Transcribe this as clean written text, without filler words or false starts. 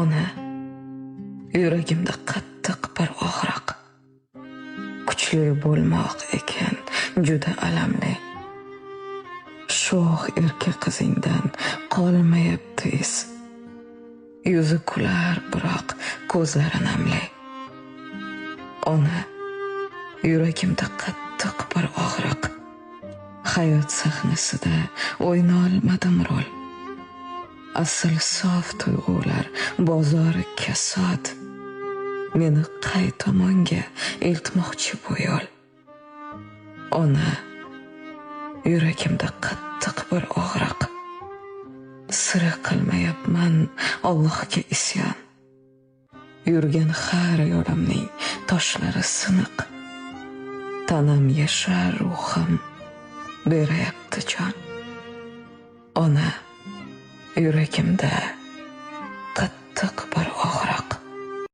Ona, yuragimda qattiq bir og'riq. Kuchli bo'lmoq ekan juda alamli. Sho'x erkak qizingdan qolmayapti iz. Yuzi kular biroq ko'zlari namli. Ona, yuragimda qattiq bir og'riq. Hayot sahnasida o'yna olmadim rol. Asl sof tuyg'ular bozori kasod. Meni qay tomonga eltmoqchi bu yo'l? Ona, yuragimda qattiq bir og'riq. Sira qilmayapman Allohga isyon. Yurgan har yo'limning toshlari siniq. Tanam yashar, ruhim berayapti jon. Ona, yuragimda